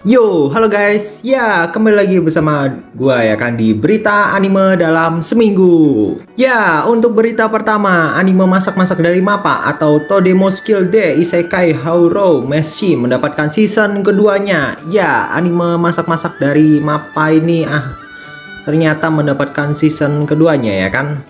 Yo, halo guys. Ya, kembali lagi bersama gua ya kan di berita anime dalam seminggu. Ya, untuk berita pertama, anime masak-masak dari MAPPA atau Todemo Skill D Isekai Hauro Meshi mendapatkan season keduanya. Ya, anime masak-masak dari MAPPA ini ternyata mendapatkan season keduanya ya kan.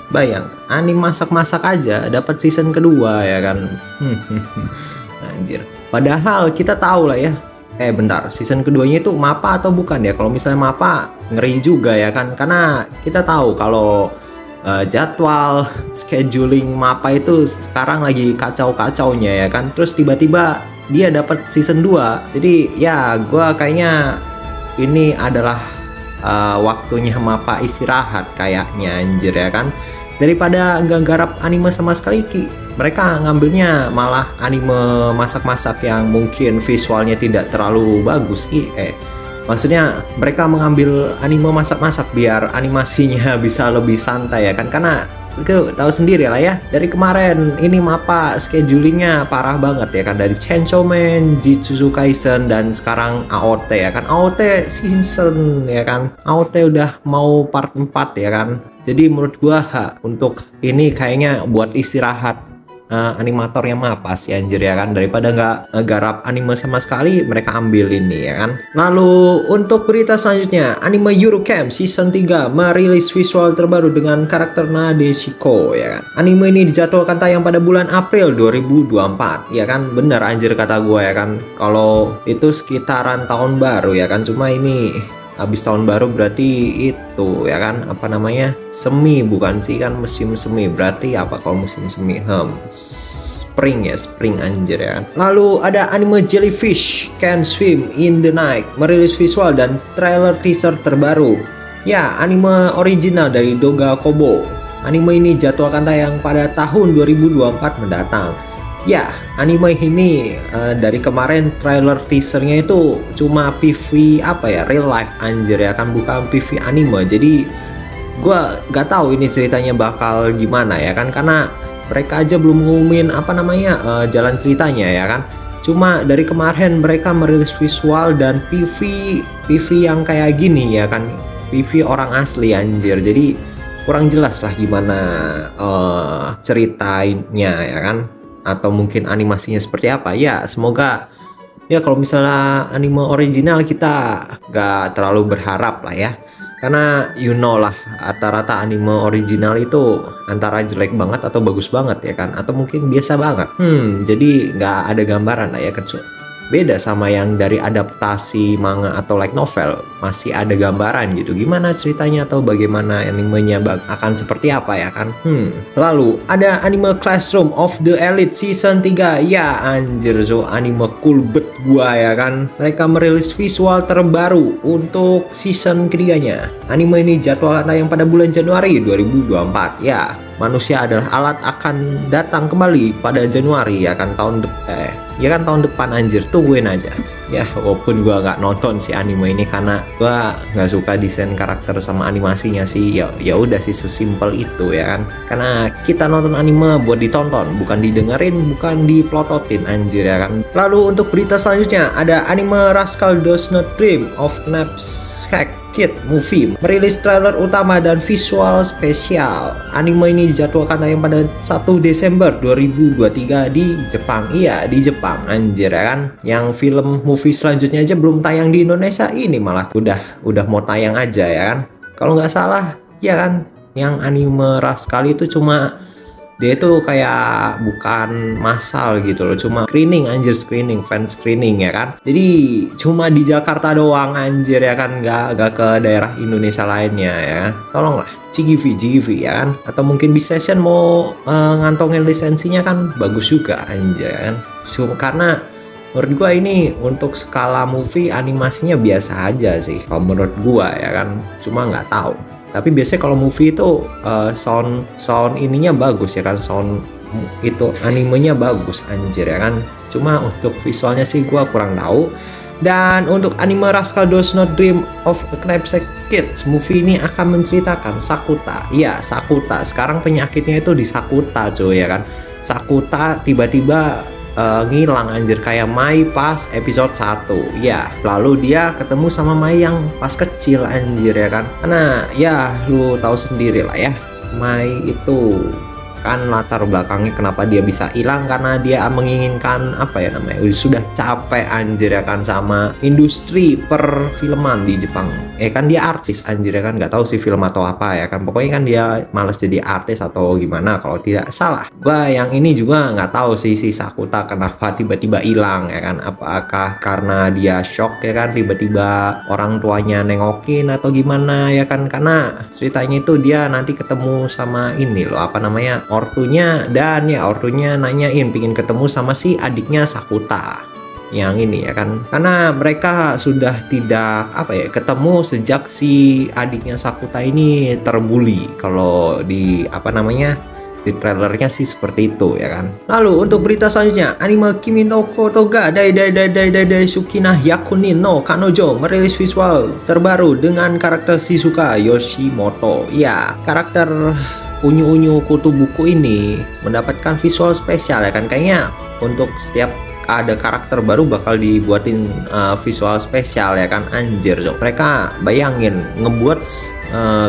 Bayang, anime masak-masak aja dapat season kedua ya kan. Anjir. Padahal kita tahu lah ya. Bentar, season keduanya itu MAPPA atau bukan ya? Kalau misalnya MAPPA, ngeri juga ya kan? Karena kita tahu kalau jadwal scheduling MAPPA itu sekarang lagi kacau-kacaunya ya kan? Terus tiba-tiba dia dapat season 2. Jadi ya gue kayaknya ini adalah waktunya MAPPA istirahat kayaknya, anjir ya kan? Daripada nggak garap anime sama sekali, mereka ngambilnya malah anime masak-masak yang mungkin visualnya tidak terlalu bagus. Maksudnya mereka mengambil anime masak-masak biar animasinya bisa lebih santai ya kan, karena tahu sendiri lah ya, dari kemarin ini MAPPA schedulingnya parah banget ya kan, dari Chainsaw Man, Jujutsu Kaisen, dan sekarang AOT ya kan. AOT season ya kan, AOT udah mau part 4 ya kan. Jadi menurut gua untuk ini kayaknya buat istirahat animatornya MAPPA sih, anjir ya kan, daripada nggak garap anime sama sekali mereka ambil ini ya kan. Lalu untuk berita selanjutnya, anime Yuru Camp season 3 merilis visual terbaru dengan karakter Nadeshiko ya kan. Anime ini dijadwalkan tayang pada bulan April 2024 ya kan. Bener anjir kata gue ya kan, kalau itu sekitaran tahun baru ya kan. Cuma ini habis tahun baru berarti itu ya kan, apa namanya, semi bukan sih kan, musim semi. Berarti apa kalau musim semi? Spring ya, spring anjir ya kan. Lalu ada anime Jellyfish Can Swim in the Night merilis visual dan trailer teaser terbaru. Ya, anime original dari Doga Kobo. Anime ini jadwalkan tayang pada tahun 2024 mendatang. Ya, anime ini dari kemarin trailer teasernya itu cuma PV real life anjir ya kan, bukan PV anime. Jadi gua gak tahu ini ceritanya bakal gimana ya kan, karena mereka aja belum ngumumin jalan ceritanya ya kan. Cuma dari kemarin mereka merilis visual dan PV yang kayak gini ya kan, PV orang asli anjir. Jadi kurang jelas lah gimana ceritanya ya kan, atau mungkin animasinya seperti apa. Ya semoga ya, kalau misalnya anime original kita gak terlalu berharap lah ya, karena you know lah, rata-rata anime original itu antara jelek banget atau bagus banget ya kan, atau mungkin biasa banget. Jadi nggak ada gambaran lah ya, beda sama yang dari adaptasi manga atau light novel, masih ada gambaran gitu gimana ceritanya atau bagaimana animenya akan seperti apa ya kan. Lalu ada anime Classroom of the Elite season 3. Ya anjir, anime cool bet gua ya kan. Mereka merilis visual terbaru untuk season ketiganya. Anime ini jadwal tayang pada bulan Januari 2024. Ya, manusia adalah alat akan datang kembali pada Januari ya kan, tahun depan anjir, tungguin aja ya. Walaupun gua nggak nonton si anime ini karena gua nggak suka desain karakter sama animasinya sih. Ya udah sih, sesimpel itu ya kan, karena kita nonton anime buat ditonton, bukan didengerin, bukan diplototin anjir ya kan. Lalu untuk berita selanjutnya ada anime Rascal Does Not Dream of Knapsack Kid movie merilis trailer utama dan visual spesial. Anime ini dijadwalkan tayang pada 1 Desember 2023 di Jepang. Iya, di Jepang anjir ya kan. Yang film movie selanjutnya aja belum tayang di Indonesia, ini malah udah mau tayang aja ya kan. Kalau nggak salah ya kan, yang anime Rascal itu cuma dia itu kayak bukan massal gitu loh, cuma screening anjir, fan screening ya kan. Jadi cuma di Jakarta doang anjir ya kan, nggak ke daerah Indonesia lainnya ya kan. Tolonglah CGV ya kan, atau mungkin B-Station mau ngantongin lisensinya kan bagus juga anjir ya kan. Karena menurut gua ini untuk skala movie animasinya biasa aja sih kalau menurut gua ya kan, cuma nggak tahu. Tapi biasanya kalau movie itu sound ininya bagus ya kan, sound itu animenya bagus anjir ya kan. Cuma untuk visualnya sih gua kurang tahu. Dan untuk anime Rascal Does Not Dream of Knapsack Kids movie ini akan menceritakan Sakuta. Ya, Sakuta sekarang penyakitnya itu di Sakuta cuy ya kan. Sakuta tiba-tiba ngilang anjir, kayak Mai pas episode 1 ya. Lalu dia ketemu sama Mai yang pas kecil anjir ya kan. Karena ya lu tahu sendiri lah ya, Mai itu kan latar belakangnya kenapa dia bisa hilang, karena dia menginginkan apa ya namanya, sudah capek anjir ya kan sama industri perfilman di Jepang. Kan dia artis anjir ya kan, nggak tahu sih film atau apa ya kan, pokoknya kan dia males jadi artis atau gimana kalau tidak salah. Gua yang ini juga nggak tahu sih si Sakuta kenapa tiba-tiba hilang ya kan, apakah karena dia shock ya kan, tiba-tiba orang tuanya nengokin atau gimana ya kan. Karena ceritanya itu dia nanti ketemu sama ini loh, apa namanya, ortunya, dan ya ortunya nanyain pingin ketemu sama si adiknya Sakuta yang ini ya kan, karena mereka sudah tidak apa ya ketemu sejak si adiknya Sakuta ini terbuli. Kalau di apa namanya, di trailernya sih seperti itu ya kan. Lalu untuk berita selanjutnya, anime Kimi no Kotoga Dai Sukina Hyakunin no Kanojo merilis visual terbaru dengan karakter Shizuka Yoshimoto. Ya, karakter unyu-unyu kutu buku ini mendapatkan visual spesial ya kan. Kayaknya untuk setiap ada karakter baru bakal dibuatin visual spesial ya kan, anjir. Mereka bayangin ngebuat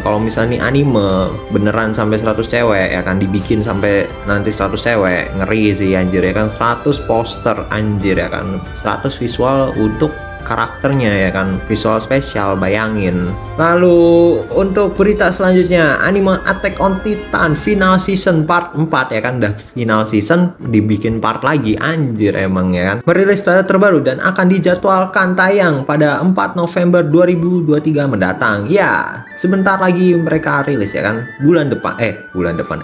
kalau misalnya nih anime beneran sampai 100 cewek ya kan, dibikin sampai nanti 100 cewek, ngeri sih anjir ya kan. 100 poster anjir ya kan, 100 visual untuk karakternya ya kan, visual spesial, bayangin. Lalu untuk berita selanjutnya, anime Attack on Titan final season part 4 ya kan, udah final season dibikin part lagi anjir emang ya kan. Merilis trailer terbaru dan akan dijadwalkan tayang pada 4 November 2023 mendatang. Ya, sebentar lagi mereka rilis ya kan, bulan depan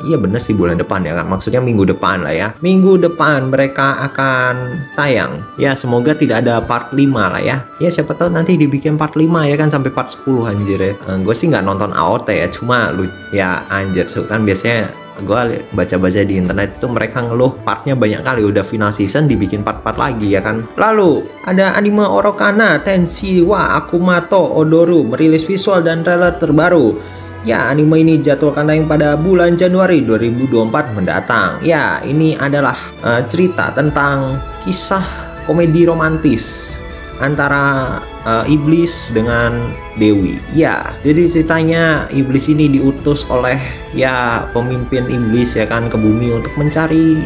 iya bener sih bulan depan ya kan, maksudnya minggu depan lah ya, minggu depan mereka akan tayang ya. Semoga tidak ada part 5 lah ya. Ya siapa tahu nanti dibikin part 5 ya kan, sampai part 10 anjir ya. Gue sih nggak nonton AOT ya, cuma lu ya anjir kan biasanya gue baca-baca di internet itu mereka ngeluh partnya banyak kali, udah final season dibikin part-part lagi ya kan. Lalu ada anime Orokana Tenshi wa Akumato Odoru merilis visual dan trailer terbaru. Ya, anime ini jadwalkan tayang pada bulan Januari 2024 mendatang. Ya, ini adalah cerita tentang kisah komedi romantis antara iblis dengan Dewi. Ya, jadi ceritanya iblis ini diutus oleh ya pemimpin iblis ya kan ke bumi untuk mencari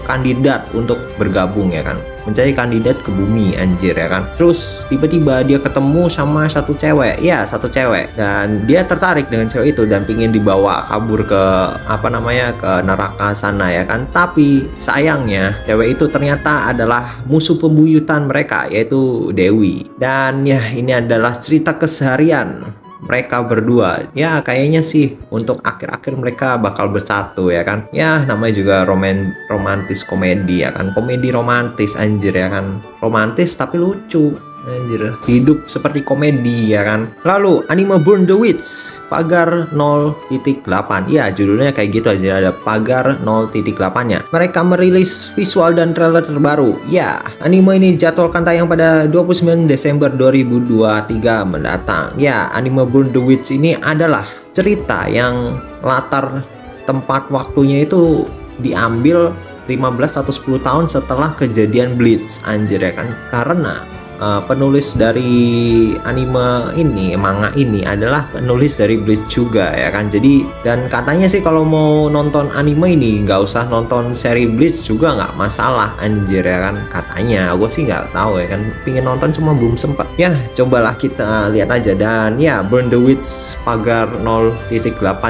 kandidat untuk bergabung ya kan, mencari kandidat ke bumi anjir ya kan. Terus tiba-tiba dia ketemu sama satu cewek, dan dia tertarik dengan cewek itu dan pingin dibawa kabur ke apa namanya, ke neraka sana ya kan. Tapi sayangnya cewek itu ternyata adalah musuh pembuyutan mereka, yaitu Dewi. Dan ya ini adalah cerita keseharian mereka berdua. Ya kayaknya sih untuk akhir-akhir mereka bakal bersatu ya kan. Ya namanya juga romantis komedi ya kan, komedi romantis anjir ya kan, romantis tapi lucu anjir, hidup seperti komedi ya kan. Lalu anime Burn the Witch Pagar 0.8. Ya judulnya kayak gitu aja, ada Pagar 0.8 nya. Mereka merilis visual dan trailer terbaru. Ya, anime ini jadwalkan tayang pada 29 Desember 2023 mendatang. Ya, anime Burn the Witch ini adalah cerita yang latar tempat waktunya itu diambil 15 atau 10 tahun setelah kejadian Bleach anjir ya kan. Karena penulis dari anime ini, manga ini adalah penulis dari Bleach juga ya kan. Jadi dan katanya sih kalau mau nonton anime ini nggak usah nonton seri Bleach juga nggak masalah anjir ya kan, katanya. Gue sih nggak tahu ya kan, pingin nonton cuma belum sempet ya. Cobalah kita lihat aja. Dan ya, Burn the Witch Pagar 0.8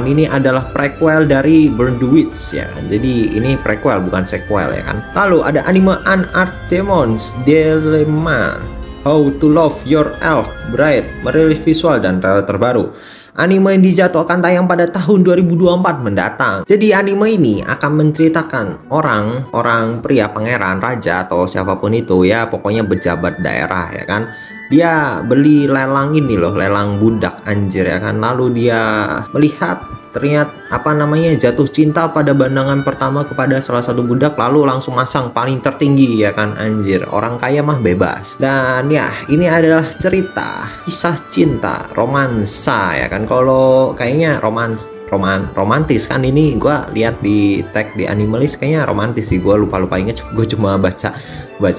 ini adalah prequel dari Burn the Witch ya kan. Jadi ini prequel bukan sequel ya kan. Lalu ada anime Unart Demons Dilemma How to Love Your Elf Bride merilis visual dan trailer terbaru. Anime yang dijadwalkan tayang pada tahun 2024 mendatang. Jadi anime ini akan menceritakan orang pria, pangeran, raja atau siapapun itu ya, pokoknya pejabat daerah ya kan. Dia beli lelang ini loh, lelang budak anjir ya kan. Lalu dia melihat ternyata apa namanya, jatuh cinta pada pandangan pertama kepada salah satu budak, lalu langsung masang paling tertinggi ya kan anjir. Orang kaya mah bebas. Dan ya ini adalah cerita kisah cinta romansa ya kan. Kalau kayaknya romantis kan. Ini gue lihat di tag di Animalist kayaknya romantis sih, gue lupa inget, gue cuma baca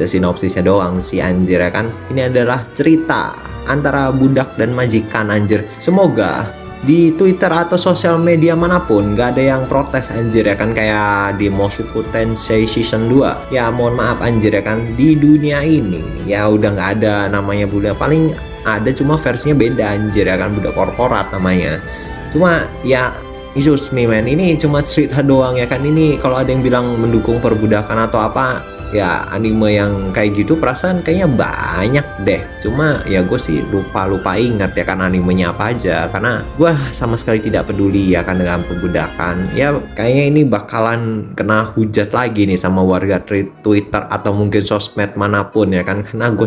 sinopsisnya doang sih anjir ya kan. Ini adalah cerita antara budak dan majikan anjir. Semoga di Twitter atau sosial media manapun gak ada yang protes anjir ya kan, kayak di Mosuku Tensei Season 2. Ya mohon maaf anjir ya kan, di dunia ini ya udah gak ada namanya budak, paling ada cuma versinya beda anjir ya kan, budak korporat namanya. Cuma ya excuse me man, ini cuma cerita doang ya kan. Ini kalau ada yang bilang mendukung perbudakan atau apa, ya anime yang kayak gitu perasaan kayaknya banyak deh. Cuma ya gue sih lupa ingat ya kan animenya apa aja, karena gue sama sekali tidak peduli ya kan dengan perbudakan. Ya kayaknya ini bakalan kena hujat lagi nih sama warga Twitter atau mungkin sosmed manapun ya kan, karena gue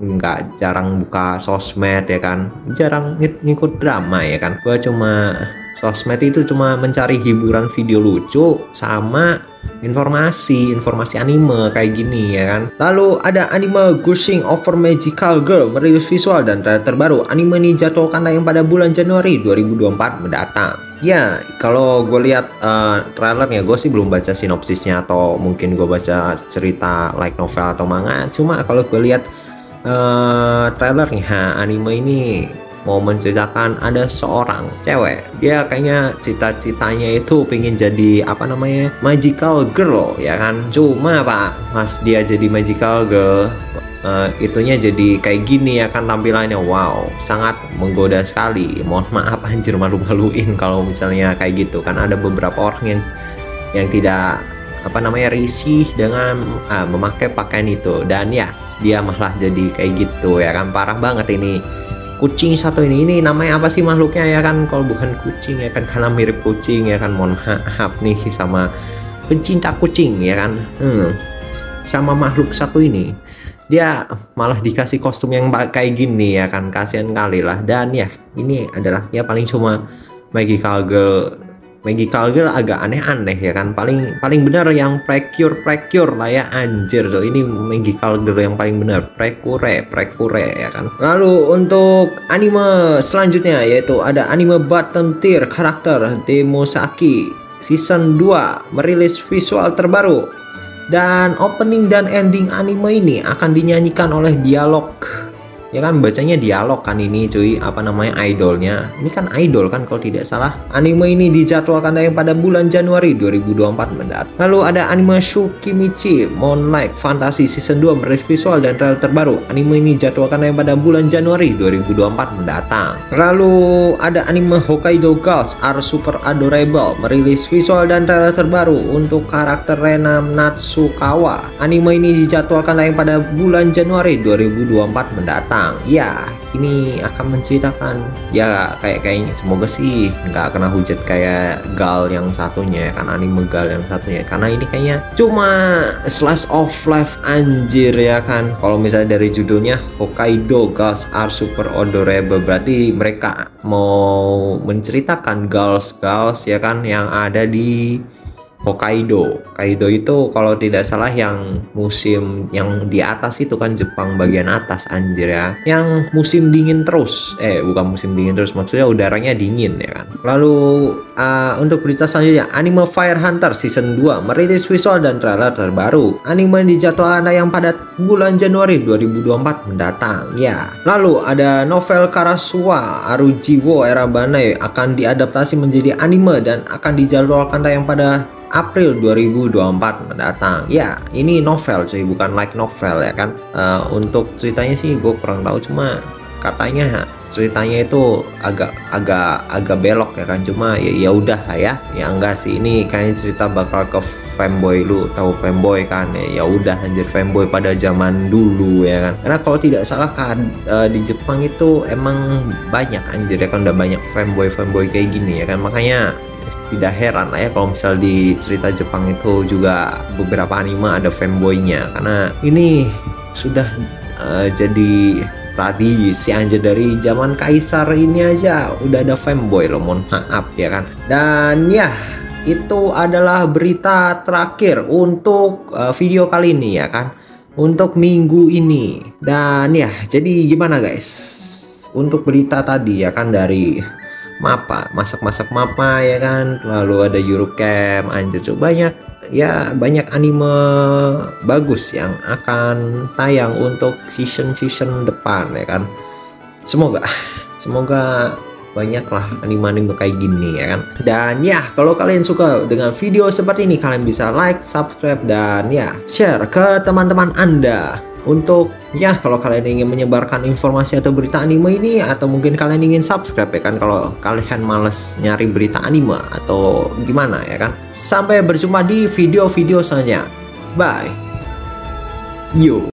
nggak jarang buka sosmed ya kan, jarang ngikut drama ya kan. Gue cuma sosmed itu cuma mencari hiburan video lucu sama informasi anime kayak gini ya kan. Lalu ada anime Gushing Over Magical Girl merilis visual dan trailer terbaru. Anime ini jadwalkan tayang pada bulan Januari 2024 mendatang. Ya, kalau gue lihat trailernya, gue sih belum baca sinopsisnya atau mungkin gue baca cerita like novel atau manga. Cuma kalau gue lihat trailernya, anime ini mau menceritakan ada seorang cewek, dia kayaknya cita-citanya itu pengen jadi apa namanya magical girl ya kan. Cuma pak pas dia jadi magical girl, itunya jadi kayak gini ya kan tampilannya. Wow, sangat menggoda sekali. Mohon maaf anjir, malu-maluin kalau misalnya kayak gitu kan. Ada beberapa orang yang tidak apa namanya risih dengan memakai pakaian itu, dan ya dia malah jadi kayak gitu ya kan. Parah banget ini. Kucing satu ini namanya apa sih makhluknya ya kan, kalau bukan kucing ya kan, karena mirip kucing ya kan. Mohon maaf nih sama pencinta kucing ya kan. Sama makhluk satu ini, dia malah dikasih kostum yang kayak gini ya kan, kasihan kali lah. Dan ya ini adalah ya paling cuma magical girl agak aneh-aneh ya kan. Paling benar yang precure lah ya anjir. So ini magical girl yang paling benar, precure ya kan. Lalu untuk anime selanjutnya yaitu ada anime Button Tier karakter Demosaki Season 2 merilis visual terbaru, dan opening dan ending anime ini akan dinyanyikan oleh dialog ya kan, bacanya dialog kan ini cuy, apa namanya idolnya, ini kan idol kan kalau tidak salah. Anime ini dijadwalkan tayang pada bulan Januari 2024 mendatang. Lalu ada anime Shukimichi Moonlight Fantasy Season 2 merilis visual dan trailer terbaru. Anime ini dijadwalkan tayang pada bulan Januari 2024 mendatang. Lalu ada anime Hokkaido Girls Are Super Adorable merilis visual dan trailer terbaru untuk karakter Rena Natsukawa. Anime ini dijadwalkan tayang pada bulan Januari 2024 mendatang. Ya, ini akan menceritakan ya kayaknya semoga sih nggak kena hujat kayak Gal yang satunya ya kan, anime Gal yang satunya, karena ini kayaknya cuma slice of life anjir ya kan. Kalau misalnya dari judulnya Hokkaido Girls Are Super Adorable, berarti mereka mau menceritakan girls ya kan yang ada di Hokkaido itu kalau tidak salah yang musim yang di atas itu kan, Jepang bagian atas anjir ya, yang musim dingin terus, bukan musim dingin terus, maksudnya udaranya dingin ya kan. Lalu untuk berita selanjutnya, anime Fire Hunter Season 2 merilis visual dan trailer terbaru. Anime dijadwalkan tayang pada bulan Januari 2024 mendatang ya. Lalu ada novel Karasuwa Arujiwo Era Banai akan diadaptasi menjadi anime dan akan dijadwalkan tayang pada April 2024 mendatang. Ya, ini novel cuy, bukan light novel ya kan. Untuk ceritanya sih gue kurang tahu, cuma katanya ceritanya itu agak belok ya kan. Cuma ya udah lah ya. Ya enggak sih, ini kayaknya cerita bakal ke fanboy. Lu tahu fanboy kan? Ya udah anjir, fanboy pada zaman dulu ya kan. Karena kalau tidak salah kan di Jepang itu emang banyak anjir ya kan, udah banyak fanboy kayak gini ya kan. Makanya tidak heran lah ya kalau misal di cerita Jepang itu juga beberapa anime ada fanboynya, karena ini sudah jadi tradisi anjir. Dari zaman kaisar ini aja udah ada fanboy loh, mohon maaf ya kan. Dan ya itu adalah berita terakhir untuk video kali ini ya kan, untuk minggu ini. Dan ya jadi gimana guys untuk berita tadi ya kan, dari Mappa, masak-masak Mappa ya kan, lalu ada Eurocamp, anjir tuh banyak ya, banyak anime bagus yang akan tayang untuk season depan ya kan. Semoga banyaklah anime-anime kayak gini ya kan. Dan ya, kalau kalian suka dengan video seperti ini, kalian bisa like, subscribe, dan ya share ke teman-teman Anda. Untuk ya, kalau kalian ingin menyebarkan informasi atau berita anime ini, atau mungkin kalian ingin subscribe ya kan, kalau kalian males nyari berita anime atau gimana ya kan. Sampai berjumpa di video-video selanjutnya. Bye. Yo.